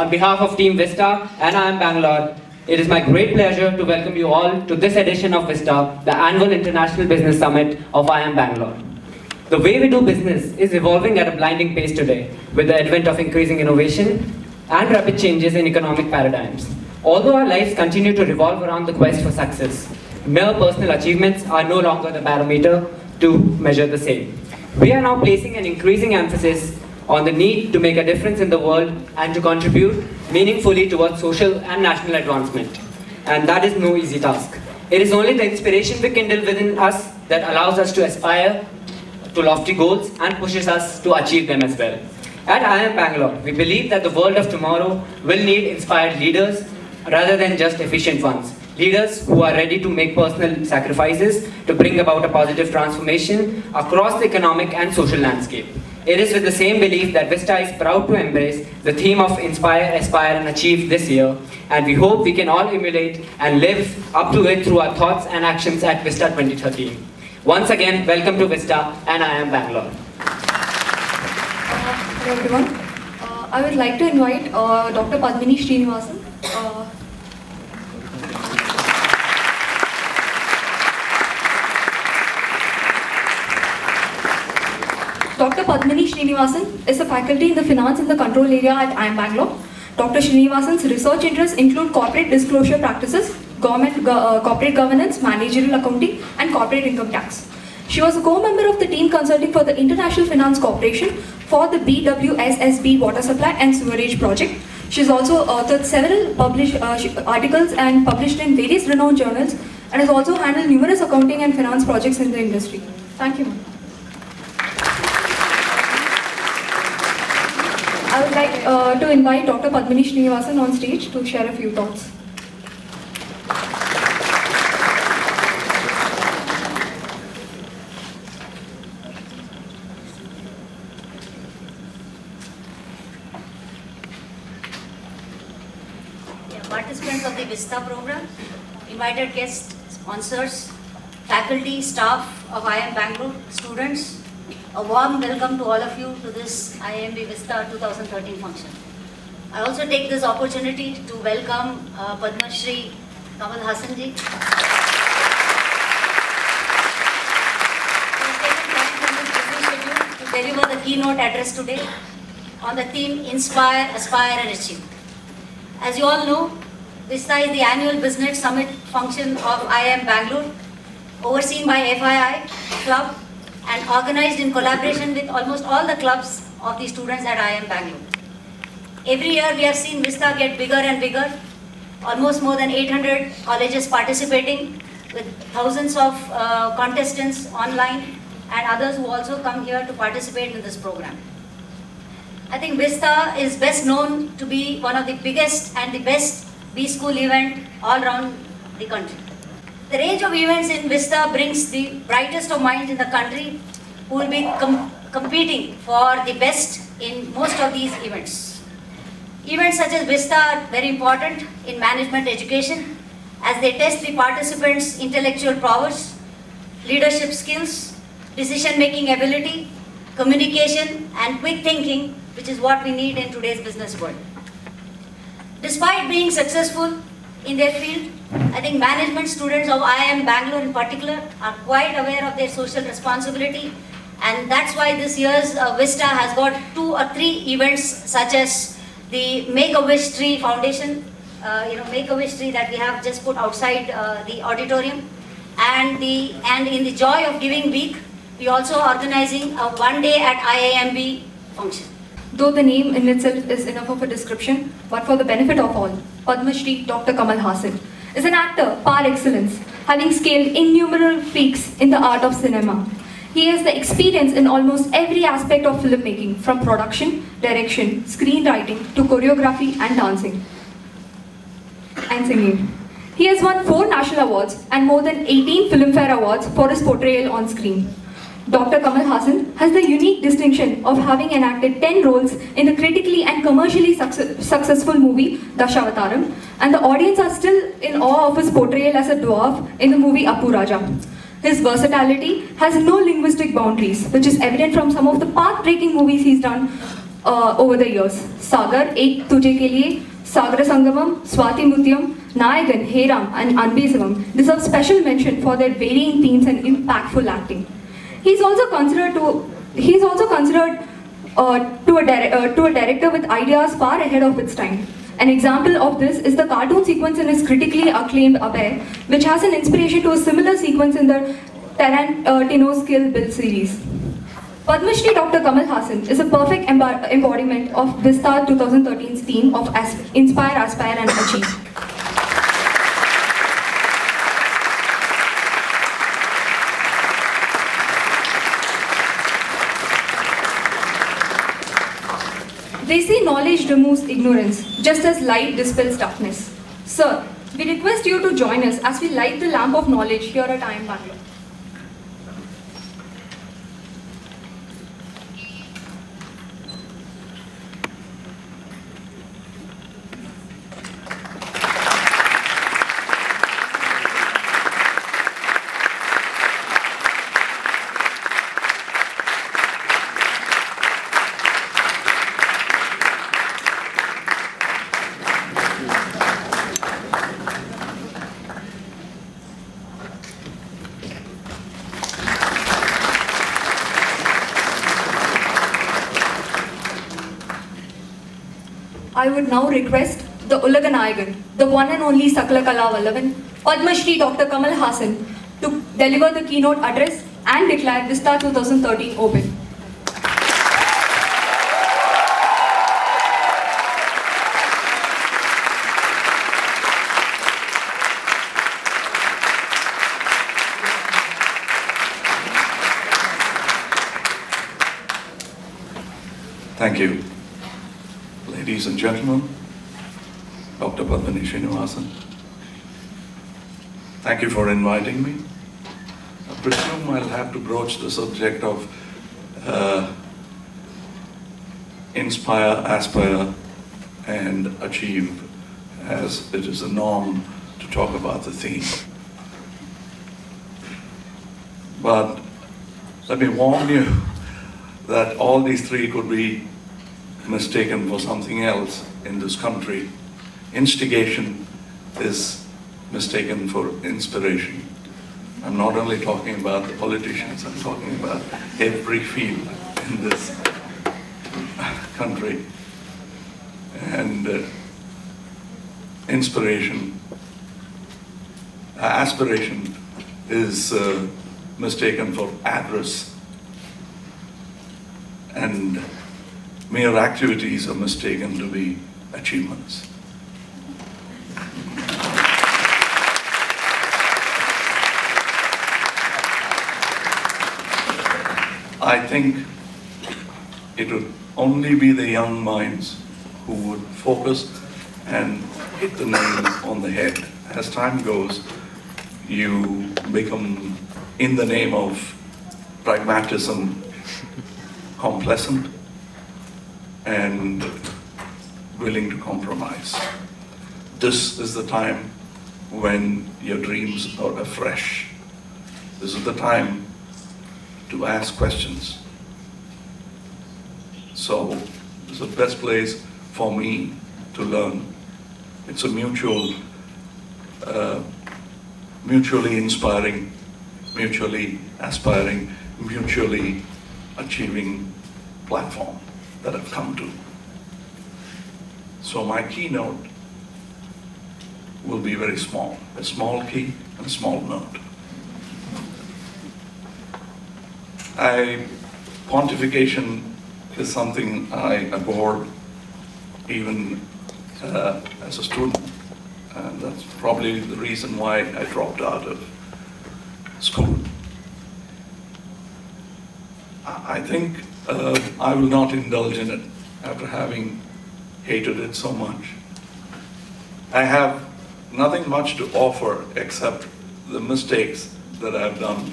On behalf of Team Vista and IIM Bangalore, it is my great pleasure to welcome you all to this edition of Vista, the annual International Business Summit of IIM Bangalore. The way we do business is evolving at a blinding pace today, with the advent of increasing innovation and rapid changes in economic paradigms. Although our lives continue to revolve around the quest for success, mere personal achievements are no longer the barometer to measure the same. We are now placing an increasing emphasis on the need to make a difference in the world and to contribute meaningfully towards social and national advancement. And that is no easy task. It is only the inspiration we kindle within us that allows us to aspire to lofty goals and pushes us to achieve them as well. At IIM Bangalore, we believe that the world of tomorrow will need inspired leaders rather than just efficient ones. Leaders who are ready to make personal sacrifices to bring about a positive transformation across the economic and social landscape. It is with the same belief that Vista is proud to embrace the theme of Inspire, Aspire and Achieve this year, and we hope we can all emulate and live up to it through our thoughts and actions at Vista 2013. Once again, welcome to Vista and IIM Bangalore. Hello everyone. I would like to invite Dr. Padmashri Kamal Haasan. Dr. Padmashri Kamal Haasan is a faculty in the Finance and the Control area at IIM Bangalore. Dr. Srinivasan's research interests include corporate disclosure practices, corporate governance, managerial accounting, and corporate income tax. She was a co-member of the team consulting for the International Finance Corporation for the BWSSB water supply and sewerage project. She has also authored several published articles and published in various renowned journals, and has also handled numerous accounting and finance projects in the industry. Thank you, ma'am. I would like to invite Dr. Padmashri Kamal Haasan on stage to share a few thoughts. Participants of the Vista program, invited guests, sponsors, faculty, staff of IIM Bangalore, students, a warm welcome to all of you to this IIMB Vista 2013 function. I also take this opportunity to welcome Padmashri Kamal Haasan ji. To deliver the keynote address today on the theme Inspire, Aspire and Achieve. As you all know, Vista is the annual business summit function of IIM Bangalore, overseen by FII Club and organized in collaboration with almost all the clubs of the students at IIM Bangalore. Every year we have seen Vista get bigger and bigger, almost more than 800 colleges participating with thousands of contestants online and others who also come here to participate in this program. I think Vista is best known to be one of the biggest and the best B-School event all around the country. The range of events in Vista brings the brightest of minds in the country who will be competing for the best in most of these events. Events such as Vista are very important in management education as they test the participants' intellectual prowess, leadership skills, decision-making ability, communication and quick thinking, which is what we need in today's business world. Despite being successful in their field, I think management students of IIM Bangalore in particular are quite aware of their social responsibility, and that's why this year's Vista has got 2 or 3 events such as the Make-A-Wish Tree Foundation, Make-A-Wish Tree that we have just put outside the auditorium, and in the Joy of Giving Week, we also organizing a one-day at IIMB function. Though the name in itself is enough of a description, but for the benefit of all, Padmashri Dr. Kamal Haasan is an actor par excellence, having scaled innumerable peaks in the art of cinema. He has the experience in almost every aspect of filmmaking, from production, direction, screenwriting to choreography and dancing and singing. He has won 4 national awards and more than 18 Filmfare Awards for his portrayal on screen. Dr. Kamal Haasan has the unique distinction of having enacted 10 roles in the critically and commercially successful movie Dashavataram, and the audience are still in awe of his portrayal as a dwarf in the movie Appu Raja. His versatility has no linguistic boundaries, which is evident from some of the path-breaking movies he's done, over the years. Sagar, Ek Tujhe Ke Liye, Sagar Sangamam, Swati Mutyam, Nayagan, Heram and Anbesavam deserve special mention for their varying themes and impactful acting. He is also considered to a director with ideas far ahead of its time. An example of this is the cartoon sequence in his critically acclaimed Abhay, which has an inspiration to a similar sequence in the Tarantino's Kill Bill series. Padmashri Dr. Kamal Haasan is a perfect embodiment of Vista 2013's theme of Inspire, Aspire and Achieve. They say knowledge removes ignorance, just as light dispels darkness. Sir, we request you to join us as we light the lamp of knowledge here at IIM Bangalore. I would now request the Ulaganayagan, the one and only Sakala Kala Vallavan, Padmashri Dr. Kamal Haasan, to deliver the keynote address and declare Vista 2013 open. Thank you. Ladies and gentlemen, Dr. Padmashri Kamal Haasan, thank you for inviting me. I presume I'll have to broach the subject of inspire, aspire, and achieve, as it is a norm to talk about the theme. But let me warn you that all these three could be mistaken for something else in this country. Instigation is mistaken for inspiration. I'm not only talking about the politicians, I'm talking about every field in this country. And aspiration is mistaken for address, and mere activities are mistaken to be achievements. I think it would only be the young minds who would focus and hit the nail on the head. As time goes, you become, in the name of pragmatism, complacent and willing to compromise. This is the time when your dreams are afresh. This is the time to ask questions. So it's the best place for me to learn. It's a mutually inspiring, mutually aspiring, mutually achieving platform that I've come to. So my keynote will be very small, a small key and a small note. Pontification is something I abhorred even as a student, and that's probably the reason why I dropped out of school. I think I will not indulge in it after having hated it so much. I have nothing much to offer except the mistakes that I've done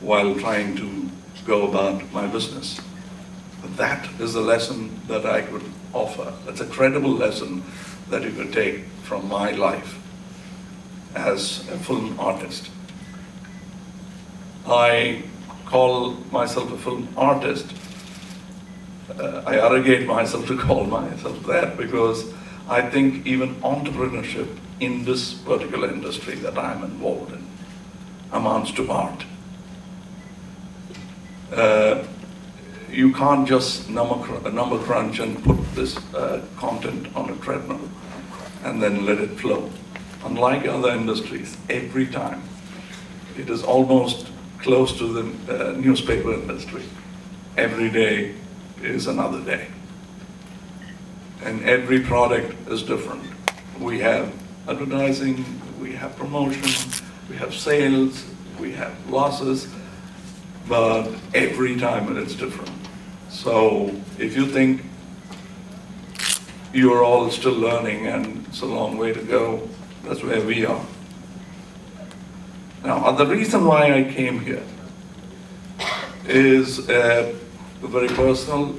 while trying to go about my business. But that is the lesson that I could offer. That's a credible lesson that you could take from my life as a film artist. I call myself a film artist I arrogate myself to call myself that because I think even entrepreneurship in this particular industry that I'm involved in amounts to art. You can't just number crunch and put this content on a treadmill and then let it flow. Unlike other industries, every time it is almost close to the newspaper industry. Every day is another day. And every product is different. We have advertising, we have promotion, we have sales, we have losses, but every time it's different. So if you think you're all still learning and it's a long way to go, that's where we are. Now, the reason why I came here is a very personal,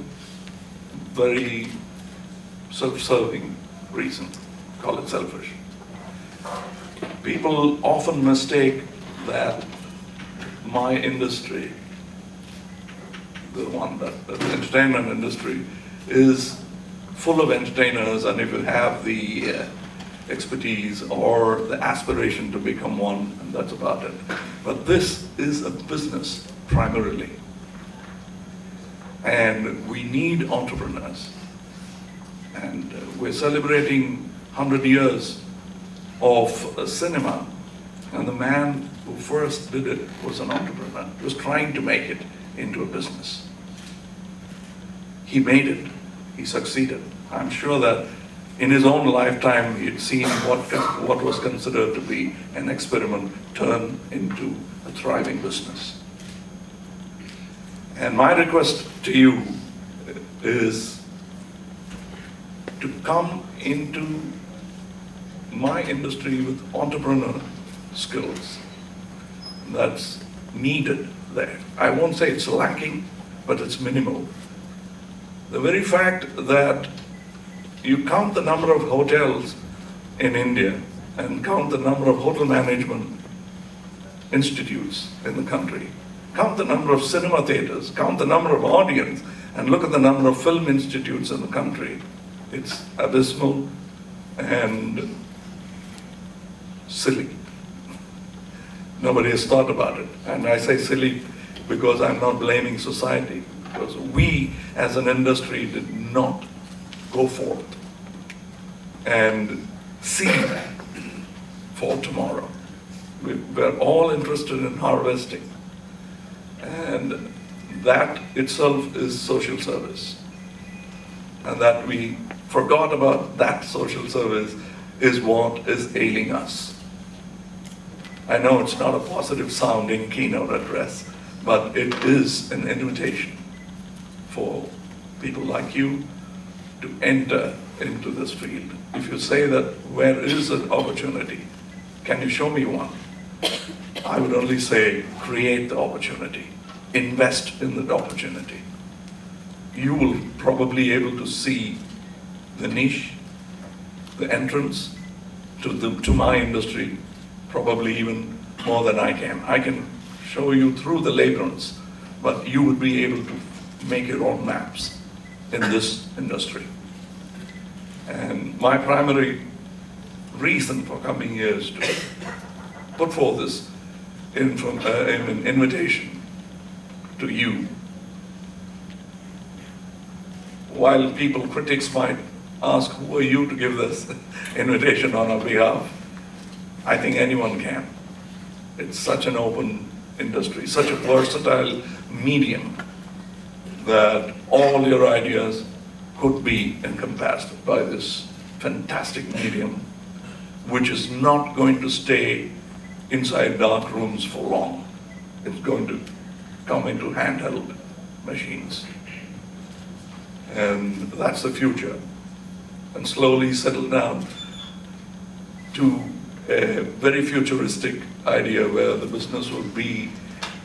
very self-serving reason. Call it selfish. People often mistake that my industry, the entertainment industry, is full of entertainers, and if you have the expertise or the aspiration to become one, and that's about it. But this is a business primarily. And we need entrepreneurs. And we're celebrating 100 years of cinema. And the man who first did it was an entrepreneur. He was trying to make it into a business. He made it. He succeeded. I'm sure that in his own lifetime, he'd seen what was considered to be an experiment turn into a thriving business. And my request to you is to come into my industry with entrepreneur skills. That's needed there. I won't say it's lacking, but it's minimal. The very fact that you count the number of hotels in India and count the number of hotel management institutes in the country, count the number of cinema theaters, count the number of audience, and look at the number of film institutes in the country. It's abysmal and silly. Nobody has thought about it. And I say silly because I'm not blaming society, because we as an industry did not go forth and see for tomorrow. We're all interested in harvesting, and that itself is social service. And that we forgot about that social service is what is ailing us. I know it's not a positive sounding keynote address, but it is an invitation for people like you to enter into this field. If you say that where is an opportunity, can you show me one? I would only say create the opportunity, invest in the opportunity. You will probably be able to see the niche, the entrance to my industry, probably even more than I can. I can show you through the labyrinths, but you would be able to make your own maps in this industry. And my primary reason for coming here is to put forth this invitation to you. While critics might ask, who are you to give this invitation on our behalf? I think anyone can. It's such an open industry, such a versatile medium that all your ideas could be encompassed by this fantastic medium, which is not going to stay inside dark rooms for long. It's going to come into handheld machines. And that's the future. And slowly settle down to a very futuristic idea where the business will be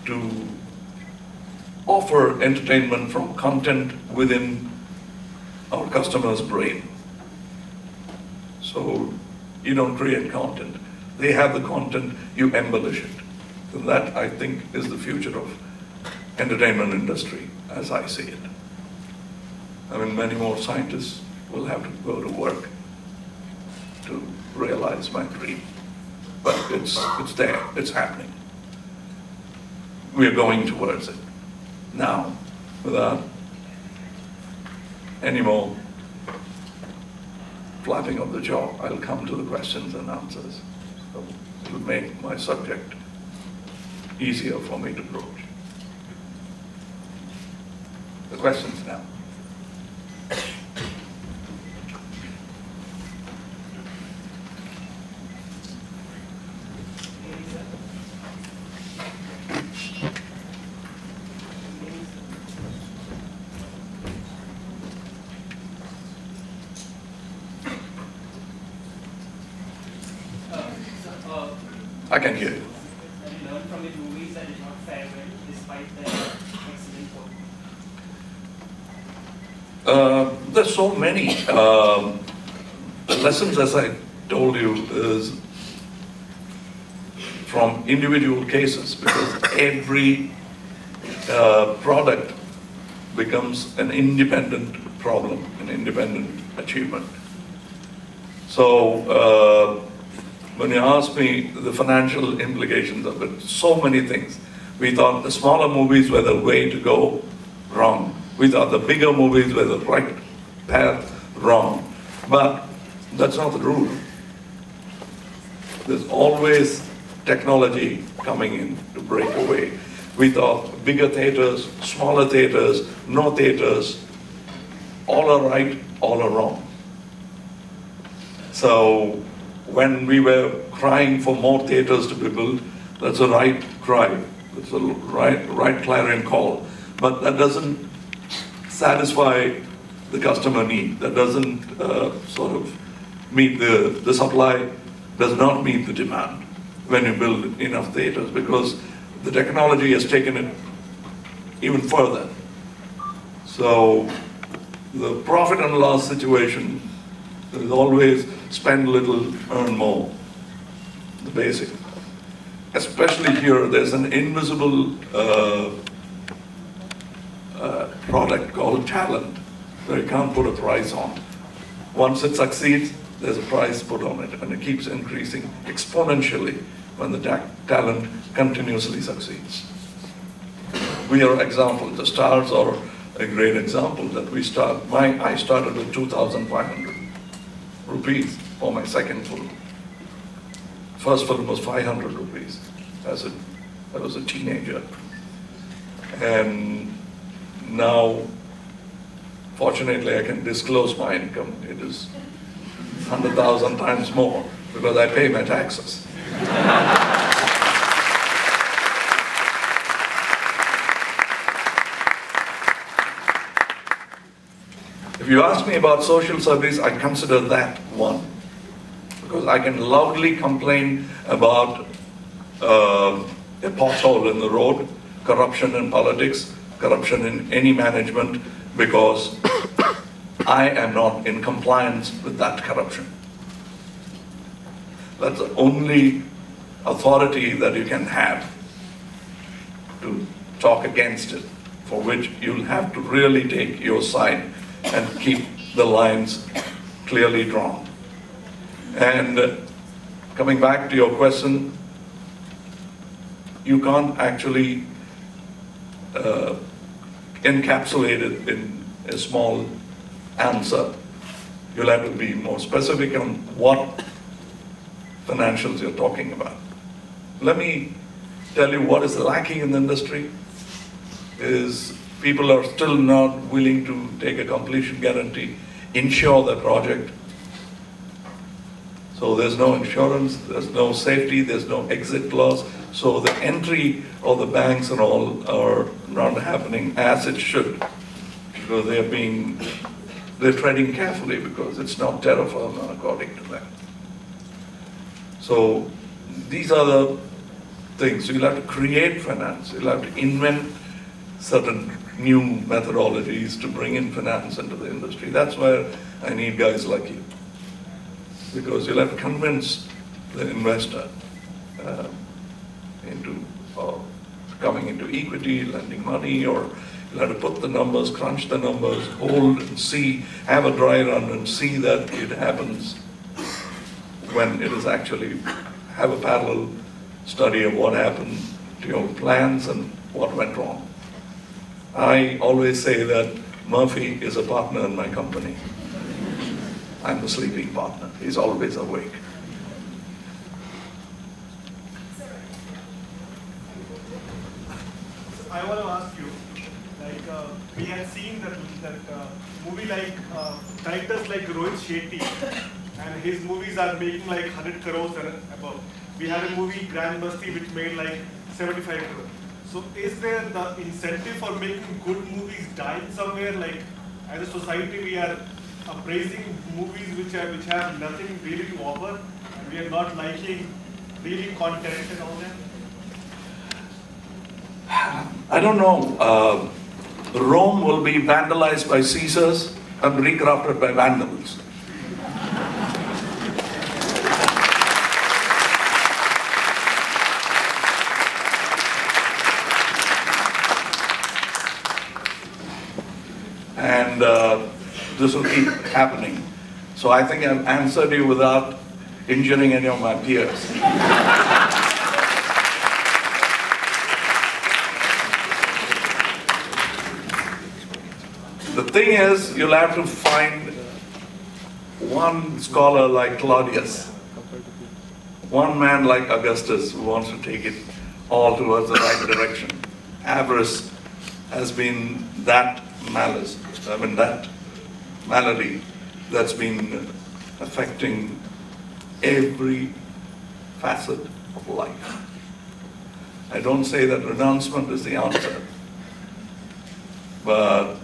to offer entertainment from content within our customer's brain. So you don't create content. They have the content, you embellish it. So that, I think, is the future of entertainment industry as I see it. I mean, many more scientists will have to go to work to realize my dream. But it's there, it's happening. We're going towards it now, without any more flapping of the jaw. I'll come to the questions and answers. So it'll make my subject easier for me to broach. The questions now. I can hear you. You learned from the movies that did not fare well despite their excellent work. There's so many. The lessons, as I told you, is from individual cases, because every product becomes an independent problem, an independent achievement. So when you ask me the financial implications of it, so many things. We thought the smaller movies were the way to go, wrong. We thought the bigger movies were the right path, wrong. But that's not the rule. There's always technology coming in to break away. We thought bigger theaters, smaller theaters, no theaters, all are right, all are wrong. So when we were crying for more theaters to be built, that's a right cry, that's a right clarion call. But that doesn't satisfy the customer need. That doesn't sort of meet the supply, does not meet the demand when you build enough theaters, because the technology has taken it even further. So the profit and loss situation is always spend little, earn more, the basic. Especially here, there's an invisible product called talent that you can't put a price on. Once it succeeds, there's a price put on it, and it keeps increasing exponentially when the talent continuously succeeds. We are examples. The stars are a great example that we start. I started with 2,500 rupees for my second film. First film was 500 rupees I was a teenager. And now, fortunately, I can disclose my income. It is 100,000 times more because I pay my taxes. If you ask me about social service, I consider that one. Because I can loudly complain about a pothole in the road, corruption in politics, corruption in any management, because I am not in compliance with that corruption. That's the only authority that you can have to talk against it, for which you'll have to really take your side and keep the lines clearly drawn. And coming back to your question, you can't actually encapsulate it in a small answer. You'll have to be more specific on what financials you're talking about. Let me tell you what is lacking in the industry is people are still not willing to take a completion guarantee, insure the project. So there's no insurance, there's no safety, there's no exit clause. So the entry of the banks and all are not happening as it should, because they're treading carefully because it's not terra firma according to them. So these are the things. You'll have to create finance, you'll have to invent certain new methodologies to bring in finance into the industry. That's where I need guys like you. Because you'll have to convince the investor into coming into equity, lending money, or You'll have to put the numbers, crunch the numbers, hold and see, have a dry run and see that it happens when it is actually, have a parallel study of what happened to your plans and what went wrong. I always say that Murphy is a partner in my company. I'm the sleeping partner. He's always awake. I want to ask you, we had seen that movie directors like Rohit Shetty, and his movies are making like 100 crores and above. We had a movie, Grand Basti, which made like 75 crores. So is there the incentive for making good movies dying somewhere? Like, as a society, we are appraising movies which have nothing really to offer, and we are not liking really content and all that? I don't know. Rome will be vandalized by Caesars and recrafted by Vandals. And this will keep happening. So I think I've answered you without injuring any of my peers. The thing is, you'll have to find one scholar like Claudius, one man like Augustus who wants to take it all towards the right direction. Avarice has been that malice, that malady that's been affecting every facet of life. I don't say that renouncement is the answer, but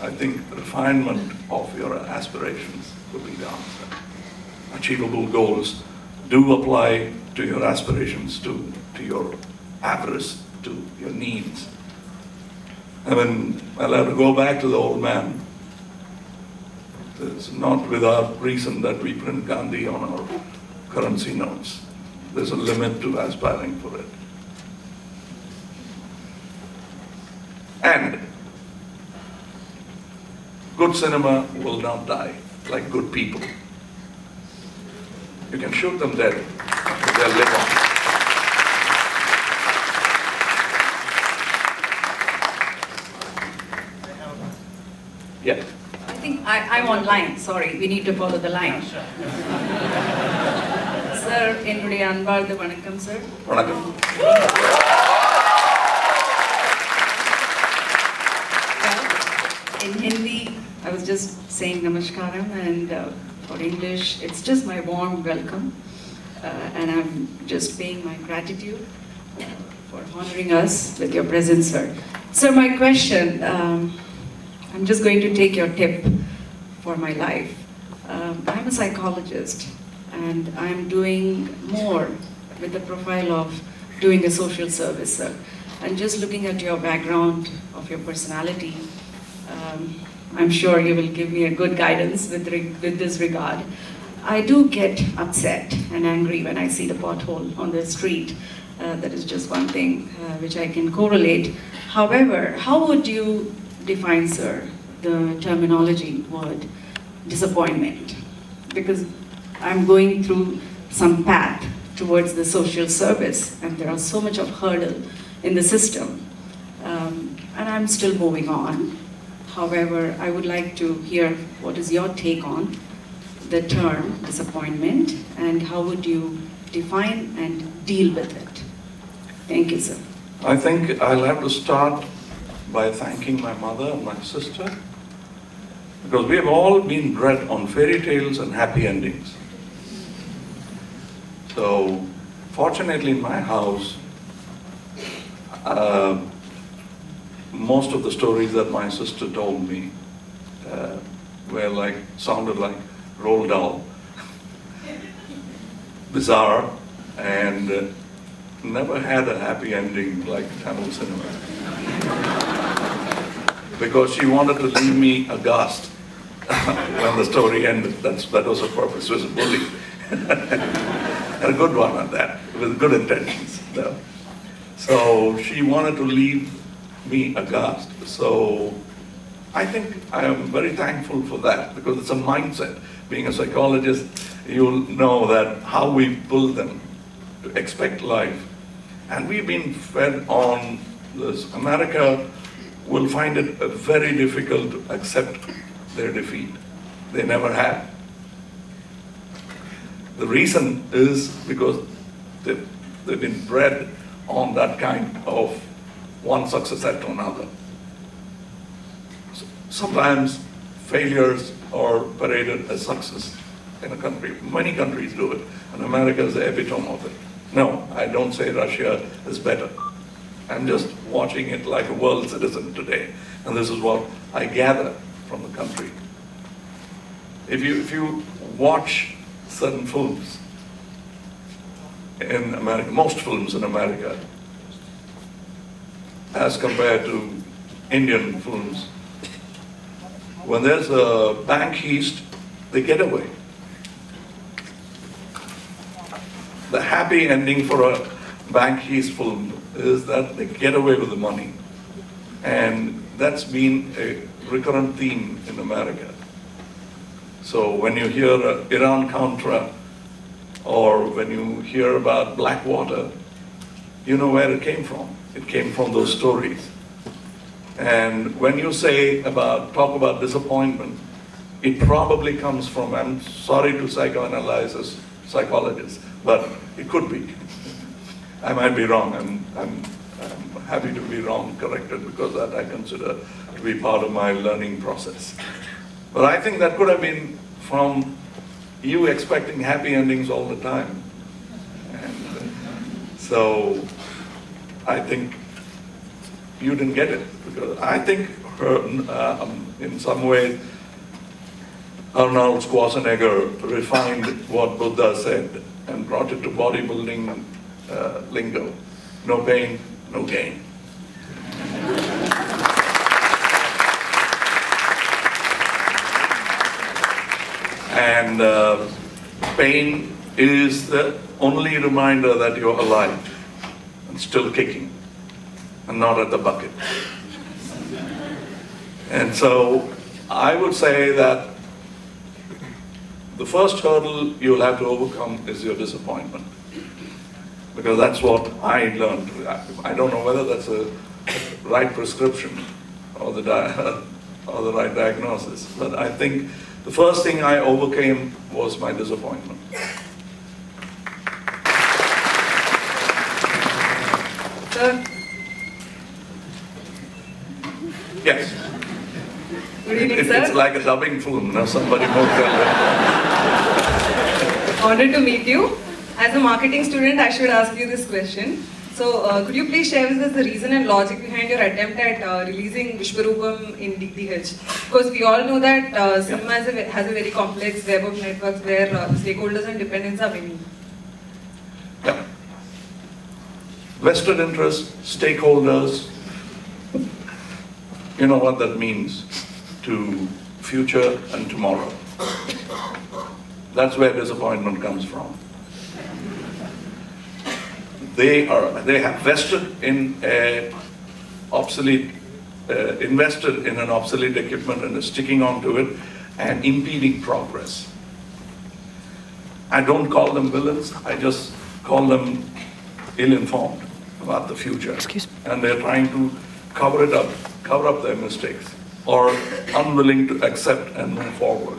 I think refinement of your aspirations will be the answer. Achievable goals do apply to your aspirations, to your avarice, to your needs. I mean, I'll have to go back to the old man. It's not without reason that we print Gandhi on our currency notes. There's a limit to aspiring for it. And good cinema will not die like good people. You can shoot them dead, but they'll live on. Yeah. I think I'm online. Sorry, we need to follow the line. Sir, என்னுடைய அன்பார்ந்த வணக்கம் sir. வணக்கம். In Hindi, I was just saying namaskaram, and for English, it's just my warm welcome, and I'm just paying my gratitude for honoring us with your presence, sir. Sir, my question, I'm just going to take your tip for my life. I'm a psychologist, and I'm doing more with the profile of doing a social service, sir. And just looking at your background, of your personality, I'm sure you will give me a good guidance with this regard. I do get upset and angry when I see the pothole on the street. That is just one thing which I can correlate. However, how would you define, sir, the terminology word disappointment? Because I'm going through some path towards the social service, and there are so much of hurdle in the system, and I'm still moving on. However, I would like to hear what is your take on the term disappointment, and how would you define and deal with it? Thank you, sir. I think I'll have to start by thanking my mother and my sister, because we have all been bred on fairy tales and happy endings. So, fortunately in my house, most of the stories that my sister told me sounded like Roald Dahl, bizarre, and never had a happy ending like Tamil cinema. Because she wanted to leave me aghast when the story ended. That was her purpose. She was a bully. And a good one at that, with good intentions. So she wanted to leave me aghast. So I think I am very thankful for that, because it's a mindset. Being a psychologist, you'll know that how we pull them to expect life. And we've been fed on this. America will find it very difficult to accept their defeat. They never have. The reason is because they've been bred on that kind of one success after another. Sometimes failures are paraded as success in a country. Many countries do it, and America is the epitome of it. No, I don't say Russia is better. I'm just watching it like a world citizen today, and this is what I gather from the country. If you watch certain films in America, most films in America, as compared to Indian films, when there's a bank heist, they get away. The happy ending for a bank heist film is that they get away with the money. And that's been a recurrent theme in America. So when you hear Iran-Contra, or when you hear about Blackwater, you know where it came from. It came from those stories. And when you talk about disappointment, it probably comes from, I'm sorry to psychoanalyze as psychologists, but it could be. I might be wrong. I'm happy to be wrong, corrected, because that I consider to be part of my learning process. But I think that could have been from you expecting happy endings all the time. And so I think you didn't get it, because I think in some ways Arnold Schwarzenegger refined what Buddha said and brought it to bodybuilding lingo. No pain, no gain. And pain is the only reminder that you're alive and still kicking and not at the bucket. And so I would say that the first hurdle you'll have to overcome is your disappointment, because that's what I learned. I don't know whether that's a right prescription or the right diagnosis, but I think the first thing I overcame was my disappointment. Sir? Yes. Good evening, sir. It's like a dubbing film, now somebody more tell Honored to meet you. As a marketing student, I should ask you this question. So, could you please share with us the reason and logic behind your attempt at releasing Vishwarupam in DTH? Because we all know that cinema has a very complex web of networks where stakeholders and dependents are many. Yeah. Vested interests, stakeholders, you know what that means to future and tomorrow. That's where disappointment comes from. They have vested in invested in an obsolete equipment and are sticking onto it and impeding progress. I don't call them villains, I just call them ill-informed about the future. Excuse me. And they're trying to cover up their mistakes, or unwilling to accept and move forward.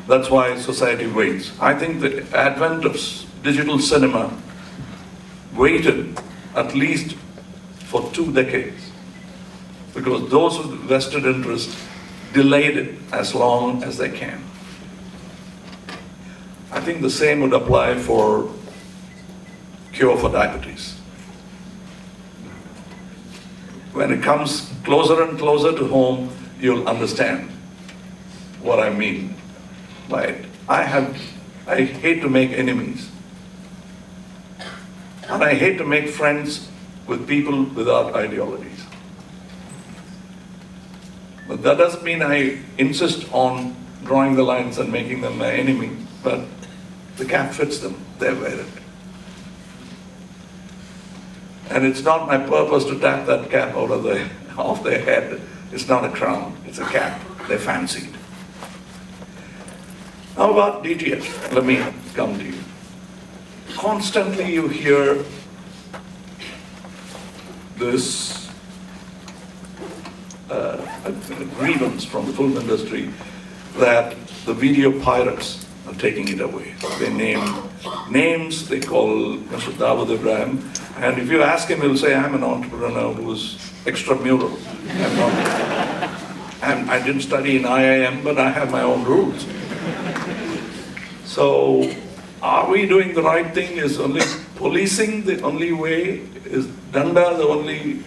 That's why society waits. I think the advent of digital cinema waited at least for 2 decades, because those with vested interest delayed it as long as they can. I think the same would apply for cure for diabetes. When it comes closer and closer to home, you'll understand what I mean by it. I hate to make enemies. And I hate to make friends with people without ideologies. But that doesn't mean I insist on drawing the lines and making them my enemy, but the cap fits them, they wear it. And it's not my purpose to tap that cap out of off their head. It's not a crown, it's a cap. They fancied. How about DTH? Let me come to you. Constantly you hear this grievance from the film industry that the video pirates are taking it away. They name names, they call Mr. Dawood Ibrahim, and if you ask him, he'll say, I'm an entrepreneur who's extramural. I didn't study in IIM, but I have my own rules. So, are we doing the right thing? Is only policing the only way? Is danda the only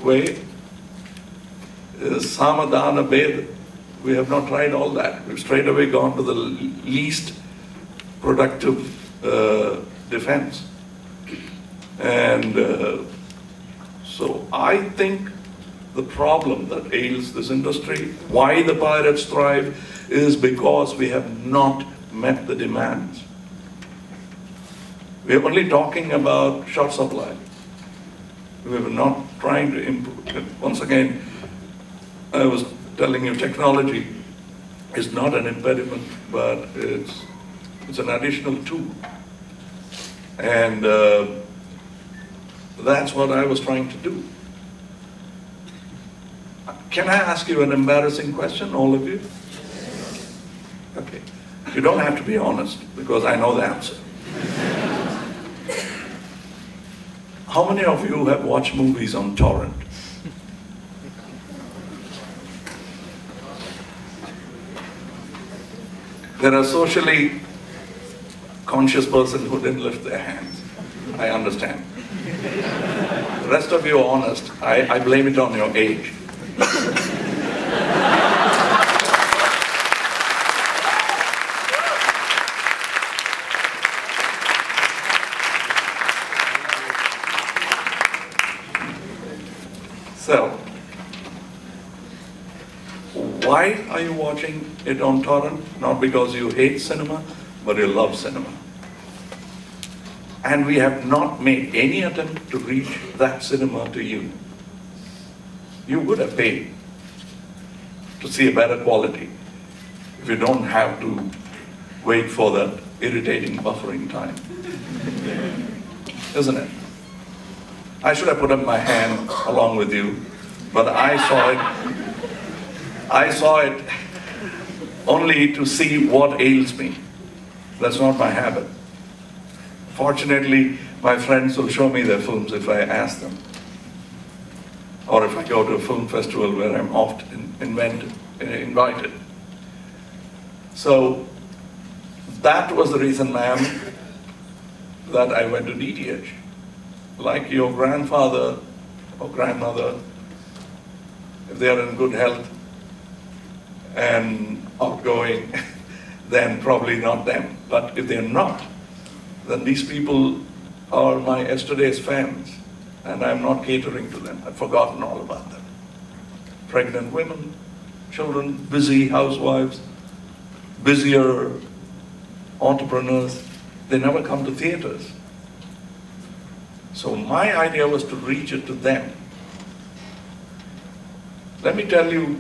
way? Is samadhana bed? We have not tried all that. We've straight away gone to the least productive defense. And so I think the problem that ails this industry, why the pirates thrive, is because we have not met the demands. We are only talking about short supply. We are not trying to improve. Once again, I was telling you, technology is not an impediment, but it's an additional tool. And that's what I was trying to do. Can I ask you an embarrassing question, all of you? Okay. You don't have to be honest, because I know the answer. How many of you have watched movies on torrent? There are socially conscious persons who didn't lift their hands. I understand. The rest of you are honest. I blame it on your age. So, why are you watching it on torrent? Not because you hate cinema, but you love cinema. And we have not made any attempt to reach that cinema to you. You would have paid to see a better quality if you don't have to wait for that irritating buffering time. Isn't it? I should have put up my hand along with you, but I saw it only to see what ails me. That's not my habit. Fortunately, my friends will show me their films if I ask them. Or if I go to a film festival where I'm often invited. So, that was the reason, ma'am, that I went to DTH. Like your grandfather or grandmother, if they are in good health and outgoing, then probably not them. But if they're not, then these people are my yesterday's fans, and I'm not catering to them. I've forgotten all about them. Pregnant women, children, busy housewives, busier entrepreneurs, they never come to theaters. So my idea was to reach it to them. Let me tell you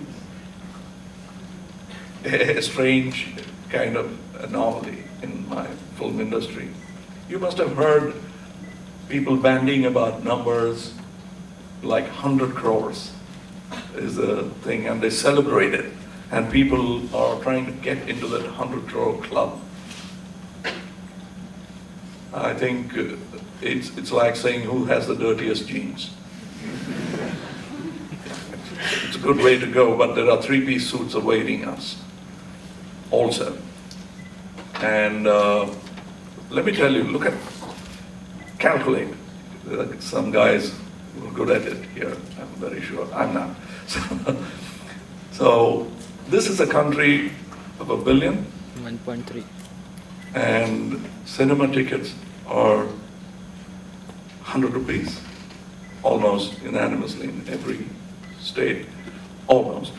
a strange kind of anomaly in my film industry. You must have heard people bandying about numbers like 100 crores is a thing, and they celebrate it. And people are trying to get into that 100 crore club. I think it's like saying who has the dirtiest jeans. It's a good way to go, but there are three-piece suits awaiting us also. And let me tell you, look at, calculate. Some guys who are good at it here, I'm very sure. I'm not. So this is a country of 1 billion. 1.3. And cinema tickets are 100 rupees, almost unanimously in every state, almost.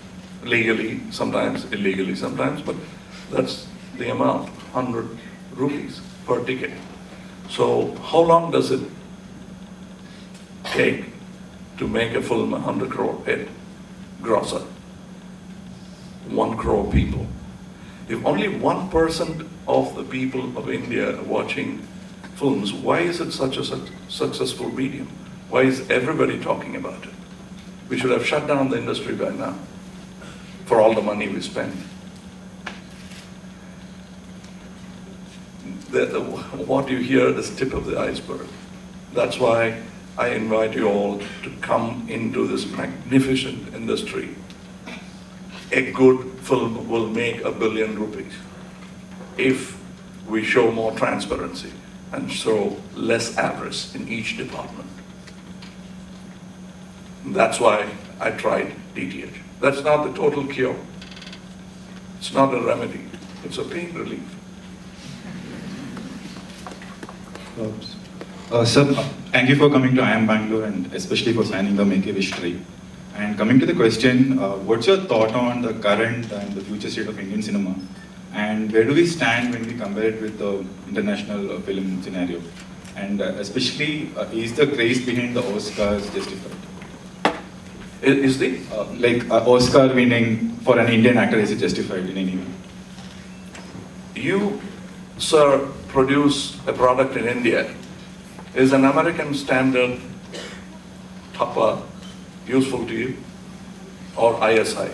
Legally, sometimes, illegally sometimes, but that's the amount, 100 rupees per ticket. So how long does it take to make a film 100 crore hit, grosser? 1 crore people. If only 1% of the people of India are watching films, why is it such a successful medium? Why is everybody talking about it? We should have shut down the industry by now for all the money we spend. What you hear is tip of the iceberg. That's why I invite you all to come into this magnificent industry. A good film will make ₹1 billion if we show more transparency and show less avarice in each department. That's why I tried DTH. That's not the total cure. It's not a remedy. It's a pain relief. Sir, thank you for coming to IIM Bangalore and especially for signing the Make a Wish tree. And coming to the question, what's your thought on the current and the future state of Indian cinema? And where do we stand when we compare it with the international film scenario? And especially, is the craze behind the Oscars justified? Is the? Oscar winning for an Indian actor, is it justified in any way? You, sir, produce a product in India. Is an American standard tupper useful to you? Or ISI?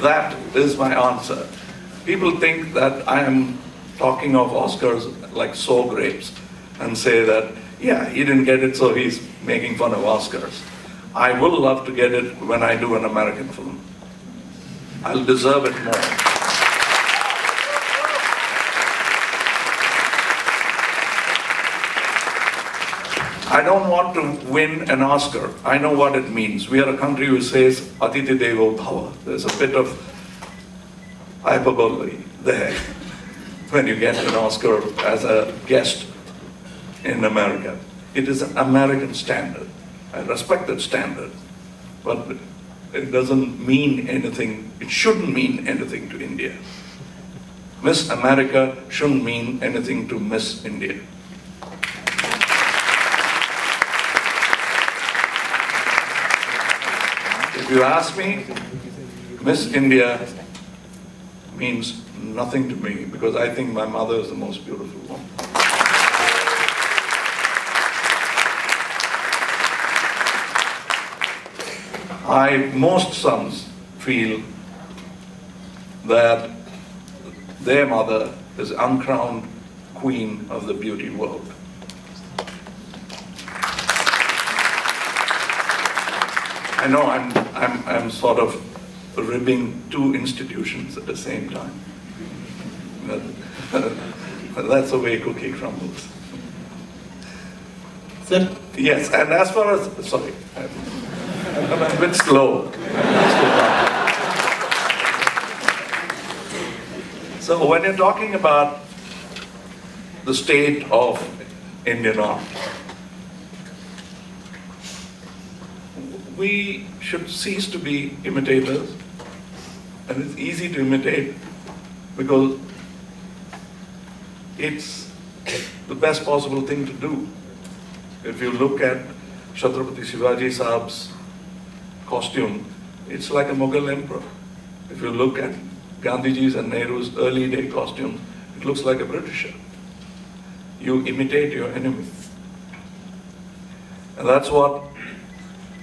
That is my answer. People think that I am talking of Oscars like sour grapes and say that, yeah, he didn't get it, so he's making fun of Oscars. I will love to get it when I do an American film. I'll deserve it more. I don't want to win an Oscar. I know what it means. We are a country who says Atiti Devo Bhava. There's a bit of hyperbole there when you get an Oscar as a guest in America. It is an American standard. I respect that standard, but it doesn't mean anything. It shouldn't mean anything to India. Miss America shouldn't mean anything to Miss India. If you ask me, Miss India means nothing to me because I think my mother is the most beautiful one. Most sons feel that their mother is uncrowned queen of the beauty world. I know I'm sort of ribbing two institutions at the same time. But that's the way cookie crumbles. Sir? Yes, and as far as, sorry, I'm a bit slow. So when you're talking about the state of Indian art, we should cease to be imitators, and it's easy to imitate because it's the best possible thing to do. If you look at Chhatrapati Shivaji Sahab's costume, it's like a Mughal emperor. If you look at Gandhiji's and Nehru's early day costumes, it looks like a Britisher. You imitate your enemy. And that's what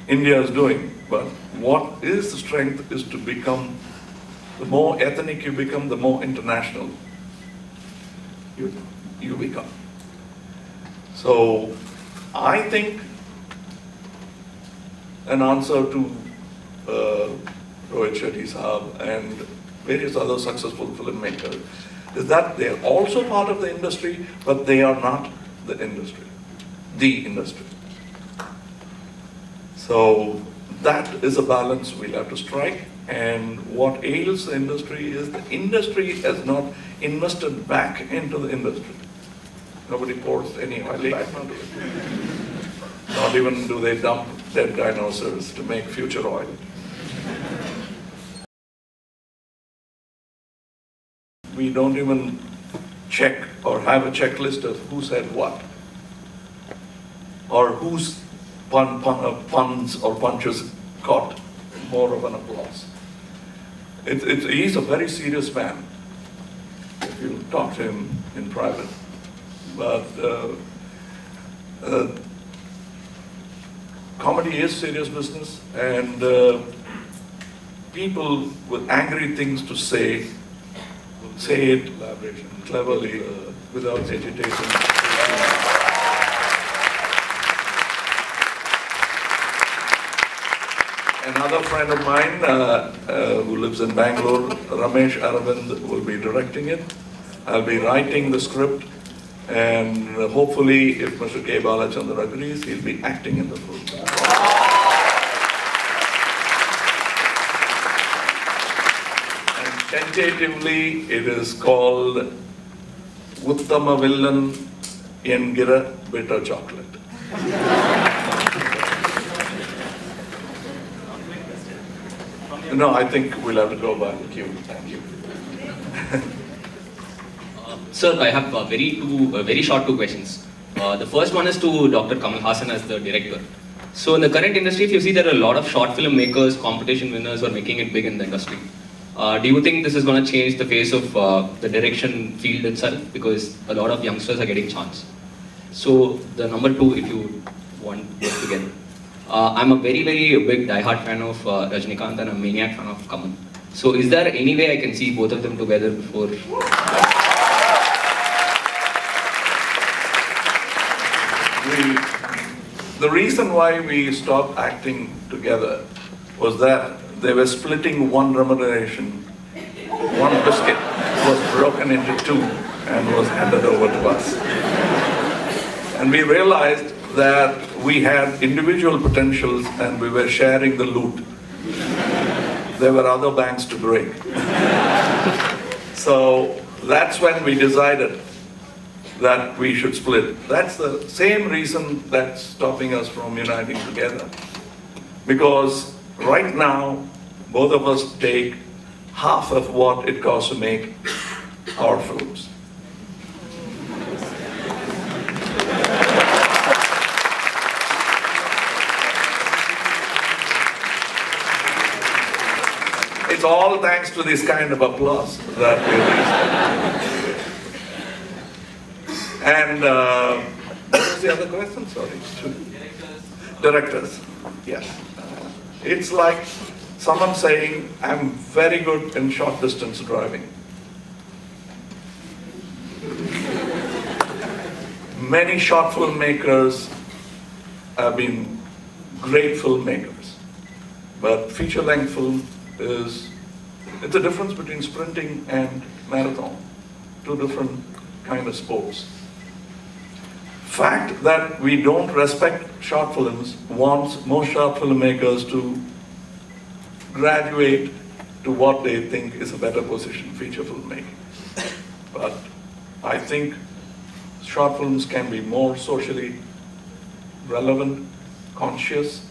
India is doing. But what is the strength is to become, the more ethnic you become, the more international you become. So I think an answer to Rohit Shetty Sahab and various other successful filmmakers is that they are also part of the industry, but they are not the industry, the industry. So that is a balance we'll have to strike, and what ails the industry is the industry has not invested back into the industry. Nobody pours any oil back into it. Not even do they dump dead dinosaurs to make future oil. we don't even check or have a checklist of who said what, or whose puns or punches got more of an applause. He's a very serious man, if you talk to him in private. But comedy is serious business, and people with angry things to say it cleverly, without hesitation. Another friend of mine who lives in Bangalore, Ramesh Aravind, will be directing it. I'll be writing the script, and hopefully, if Mr. K. Balachandra agrees, he'll be acting in the film. And tentatively, it is called Uttama Villan Yengira Bitter Chocolate. No, I think we'll have to go by the queue. Thank you. Sir, I have very short two questions. The first one is to Dr. Kamal Haasan as the director. So in the current industry, if you see, there are a lot of short film makers, competition winners who are making it big in the industry. Do you think this is going to change the face of the direction field itself? Because a lot of youngsters are getting chance. So the number two, if you want both together. I'm a very big diehard fan of Rajinikanth and a maniac fan of Kamal. So is there any way I can see both of them together before? The reason why we stopped acting together was that they were splitting one remuneration. One biscuit was broken into two and was handed over to us. And we realized that we had individual potentials and we were sharing the loot. There were other banks to break. So that's when we decided that we should split. That's the same reason that's stopping us from uniting together. Because right now, both of us take half of what it costs to make our films. It's all thanks to this kind of applause that we reached. And what was the other question? Sorry. Directors. Yes. It's like someone saying, I'm very good in short distance driving. Many short filmmakers have been great filmmakers, but feature-length film it's a difference between sprinting and marathon, two different kind of sports. Fact that we don't respect short films wants most short filmmakers to graduate to what they think is a better position, feature filmmaking. But I think short films can be more socially relevant, conscious,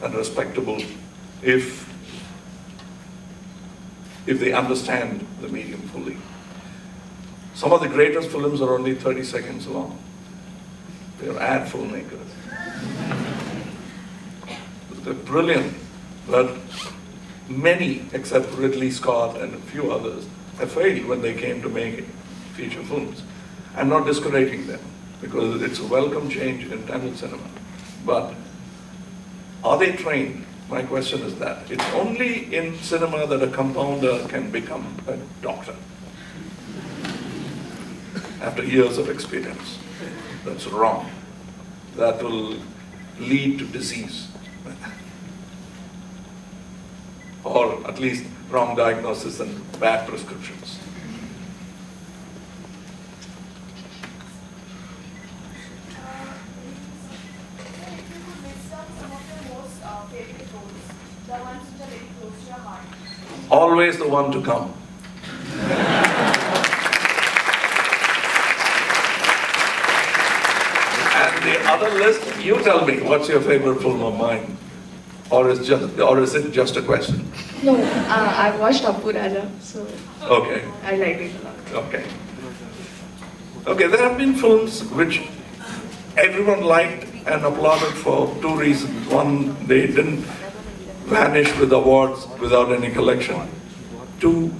and respectable if they understand the medium fully. Some of the greatest films are only 30 seconds long. They're ad filmmakers. They're brilliant, but many, except Ridley Scott and a few others, have failed when they came to make feature films. I'm not discouraging them, because it's a welcome change in Tamil cinema. But are they trained? My question is that. It's only in cinema that a compounder can become a doctor after years of experience. That's wrong. That will lead to disease. Or at least wrong diagnosis and bad prescriptions. Always the one to come. And the other list, you tell me, what's your favorite film of mine? or is it just a question? No, I watched Appu Raja, so Okay. I liked it a lot. Okay. Okay, there have been films which everyone liked and applauded for two reasons. One, they didn't vanish with awards without any collection. Two,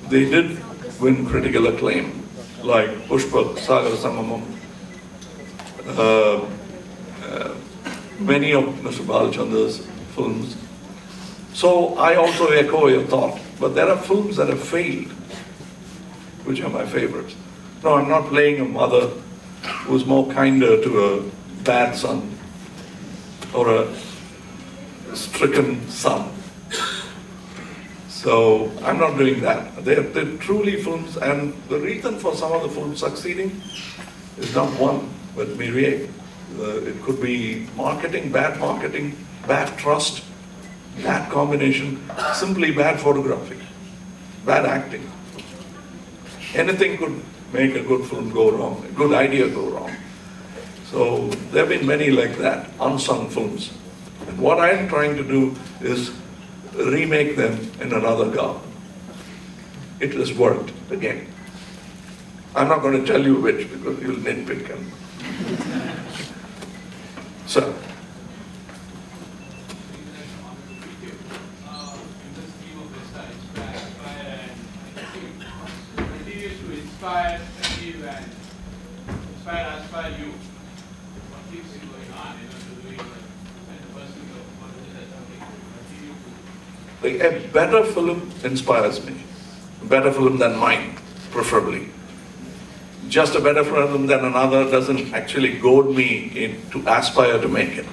they did win critical acclaim, like Pushpa, Sagar Samamam, many of Mr. Balachandra's films. So I also echo your thought, but there are films that have failed, which are my favorites. No, I'm not playing a mother who's more kinder to a bad son or a stricken son. So I'm not doing that. They're truly films, and the reason for some of the films succeeding is not one, but myriad. It could be marketing, bad trust, bad combination, simply bad photography, bad acting. Anything could make a good film go wrong, a good idea go wrong. So there have been many like that, unsung films. And what I'm trying to do is remake them in another garb. It has worked again. I'm not going to tell you which because you'll nitpick them. So. Inspire, achieve, and aspire you. What keeps you going on, to doing and the pursuit of what is something continue to. A better film inspires me. A better film than mine, preferably. Just a better film than another doesn't actually goad me to aspire to make it.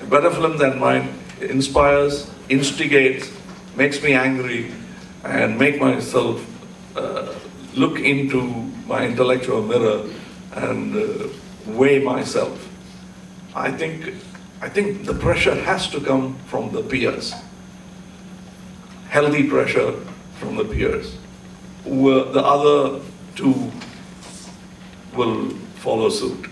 A better film than mine inspires, instigates, makes me angry, and make myself look into my intellectual mirror and weigh myself. I think the pressure has to come from the peers. Healthy pressure from the peers. The other two will follow suit.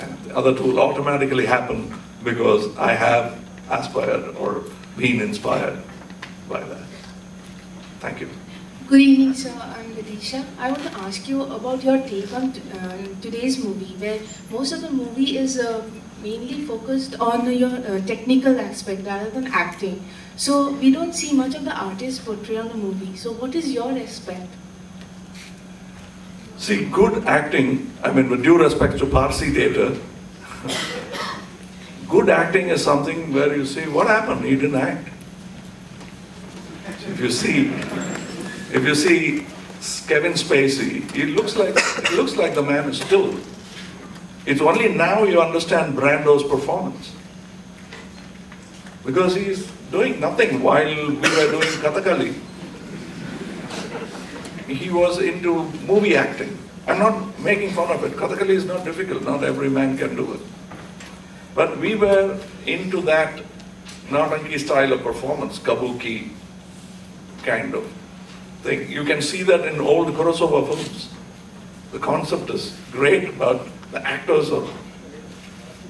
And the other two will automatically happen because I have aspired or been inspired by that. Thank you. Good evening, sir. I'm Vidisha. I want to ask you about your take on today's movie, where most of the movie is mainly focused on your technical aspect rather than acting. So we don't see much of the artist portrayed on the movie. So what is your aspect? See, good acting, I mean, with due respect to Parsi theatre, good acting is something where you say, what happened? He didn't act. If you see Kevin Spacey, it looks like the man is still. It's only now you understand Brando's performance. Because he's doing nothing while we were doing Kathakali. He was into movie acting. I'm not making fun of it. Kathakali is not difficult. Not every man can do it. But we were into that Nautanki style of performance, kabuki kind of thing. You can see that in old Kurosawa films. The concept is great, but the actors are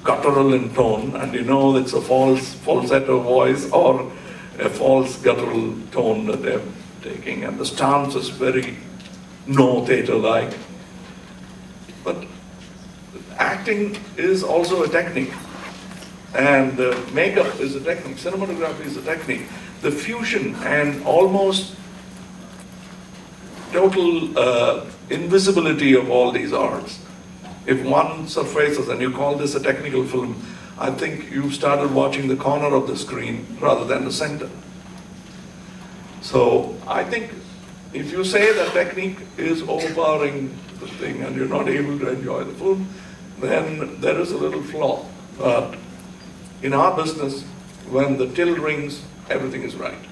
guttural in tone, and you know it's a falsetto voice or a false guttural tone that they're taking, and the stance is very no theatre-like. But acting is also a technique, and makeup is a technique, cinematography is a technique. The fusion and almost total invisibility of all these arts. If one surfaces and you call this a technical film, I think you've started watching the corner of the screen rather than the center. So I think if you say that technique is overpowering the thing and you're not able to enjoy the film, then there is a little flaw. But in our business, when the till rings, everything is right.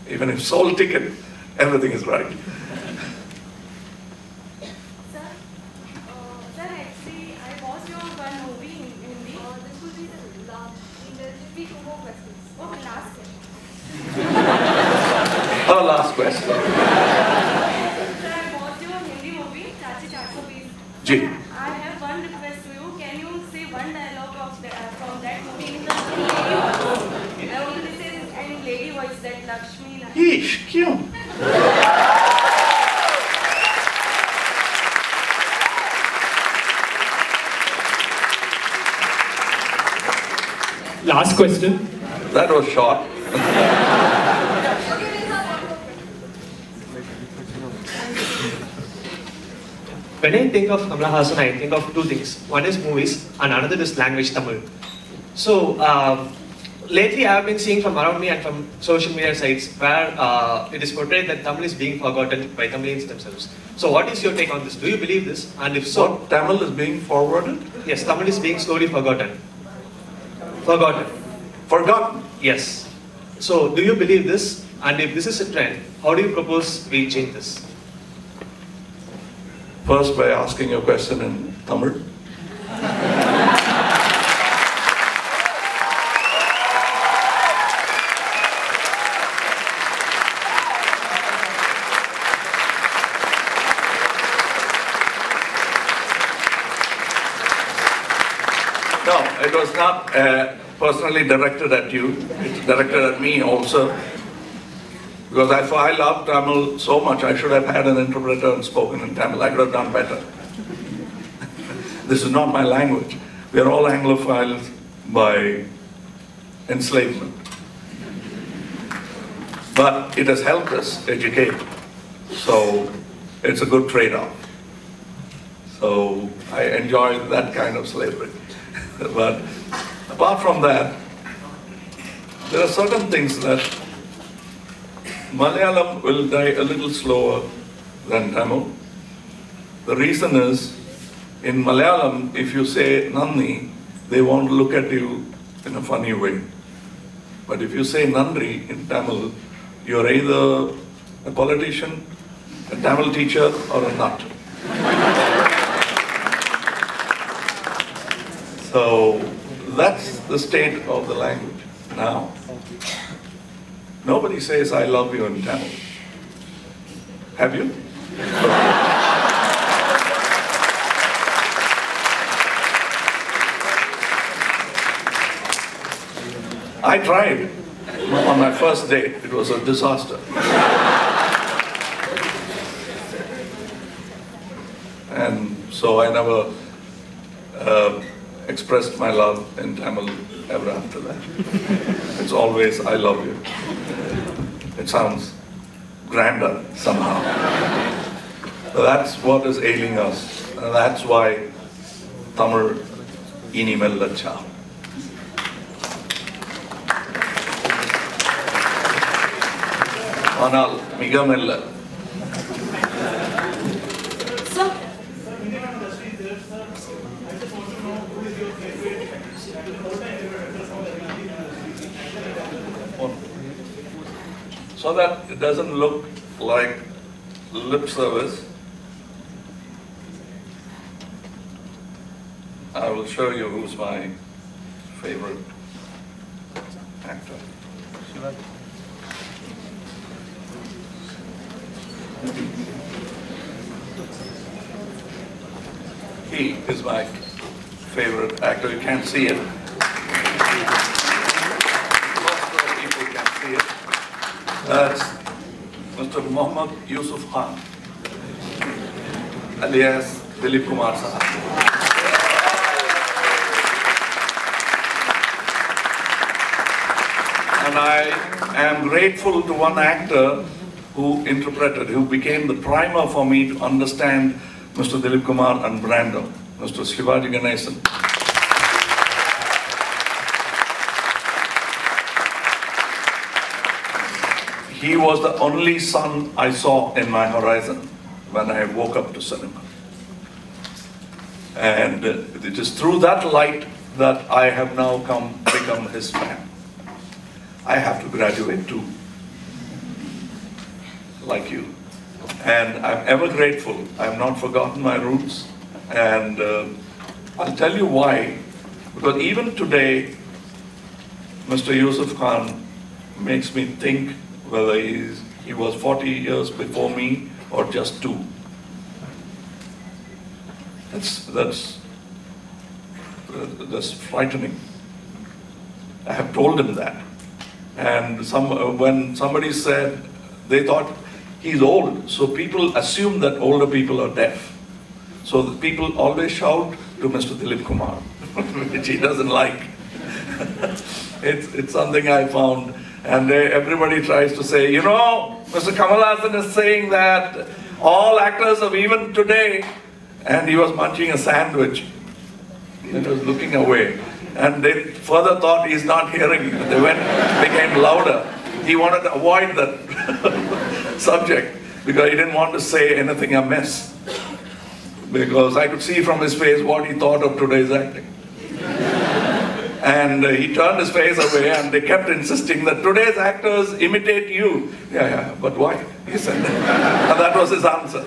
Even if sold ticket, everything is right. Sir, actually, I watched your one movie in Hindi. This will be the last. There will be 2 more questions. Okay, last question. Our last question. Sir, I watched your Hindi movie, Chachi 420. Ji. I have one request to you. Can you say one dialogue from Lakshmi. Yeesh, kyun? Last question. That was short. When I think of Kamal Haasan, I think of two things. One is movies, and another is language Tamil. So lately, I have been seeing from around me and from social media sites where it is portrayed that Tamil is being forgotten by Tamilians themselves. So, what is your take on this? Do you believe this? And if so, What, Tamil is being forwarded? Yes, Tamil is being slowly forgotten. Forgotten. Forgotten? Yes. So, do you believe this? And if this is a trend, how do you propose we change this? First, by asking your question in Tamil. No, it was not personally directed at you. It's directed at me also. Because if I love Tamil so much, I should have had an interpreter and spoken in Tamil. I could have done better. This is not my language. We are all Anglophiles by enslavement. But it has helped us educate. So it's a good trade-off. So I enjoy that kind of slavery. But apart from that, there are certain things that Malayalam will die a little slower than Tamil. The reason is, in Malayalam, if you say Nandi, they won't look at you in a funny way. But if you say Nandri in Tamil, you're either a politician, a Tamil teacher, or a nut. So that's the state of the language now. Nobody says I love you in Tamil. Have you? I tried on my first date. It was a disaster. And so I never expressed my love in Tamil ever after that. It's always, I love you. It sounds grander somehow. But that's what is ailing us. And that's why Tamil inimel lacha. Anal migamella. So that it doesn't look like lip service, I will show you who's my favorite actor. He is my favorite actor. You can't see it. Most of the people can see it. That's Mr. Mohammad Yusuf Khan, alias Dilip Kumar Sahab. And I am grateful to one actor who became the primer for me to understand Mr. Dilip Kumar and Brando, Mr. Shivaji Ganesan. He was the only sun I saw in my horizon when I woke up to cinema. And it is through that light that I have now become his fan. I have to graduate too, like you. And I'm ever grateful. I've not forgotten my roots. And I'll tell you why. Because even today, Mr. Yusuf Khan makes me think whether he was 40 years before me or just 2. That's frightening. I have told him that. And when somebody said, they thought he's old, so people assume that older people are deaf. So the people always shout to Mr. Dilip Kumar, which he doesn't like. It's something I found. And everybody tries to say, you know, Mr. Kamal Haasan is saying that all actors of even today, and he was munching a sandwich. He was looking away. And they further thought he's not hearing. They became louder. He wanted to avoid that subject because he didn't want to say anything amiss. Because I could see from his face what he thought of today's acting. And he turned his face away and they kept insisting that today's actors imitate you. Yeah, but why? He said. And that was his answer.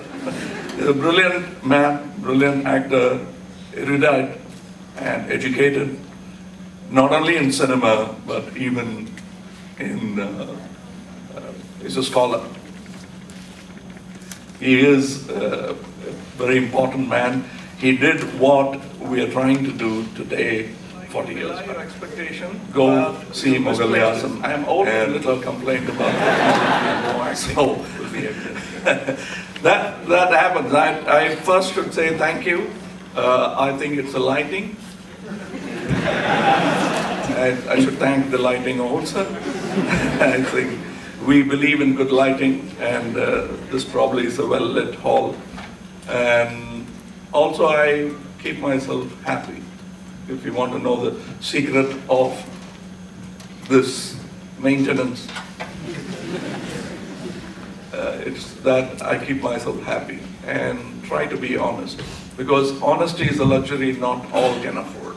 He's a brilliant man, brilliant actor, erudite and educated, not only in cinema, but even in, he's a scholar. He is a very important man. He did what we are trying to do today 40 years back. Expectation? Go see Mogalyasam. I am old and little complaint about that. So, that happens. I first should say thank you. I think it's the lighting. I should thank the lighting also. I think we believe in good lighting, and this probably is a well-lit hall. And also I keep myself happy. If you want to know the secret of this maintenance, it's that I keep myself happy and try to be honest. Because honesty is a luxury not all can afford.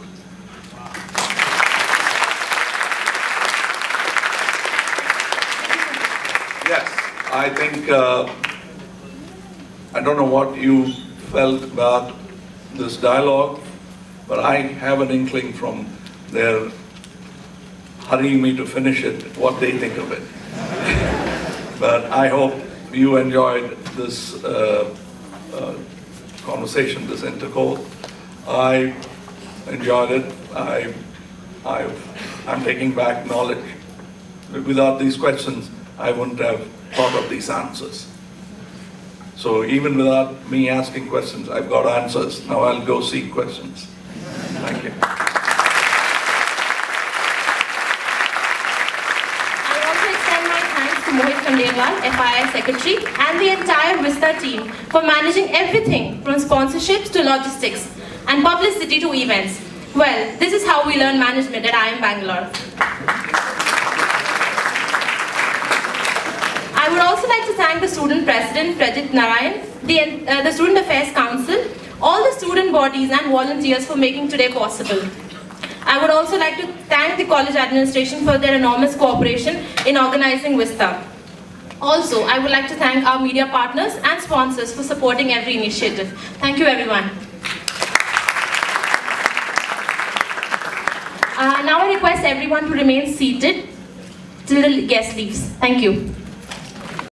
Yes, I think, I don't know what you felt about this dialogue, but I have an inkling from their hurrying me to finish it, what they think of it. But I hope you enjoyed this conversation, this intercourse. I enjoyed it. I'm taking back knowledge. Without these questions, I wouldn't have thought of these answers. So even without me asking questions, I've got answers. Now I'll go seek questions. Thank you. I also extend my thanks to Mohit Khandelwal, FII Secretary, and the entire Vista team for managing everything from sponsorships to logistics and publicity to events. Well, this is how we learn management at IIM Bangalore. I would also like to thank the student president, Prajit Narayan, the Student Affairs Council, all the student bodies and volunteers for making today possible. I would also like to thank the college administration for their enormous cooperation in organizing Vista. Also, I would like to thank our media partners and sponsors for supporting every initiative. Thank you, everyone. Now I request everyone to remain seated till the guest leaves. Thank you.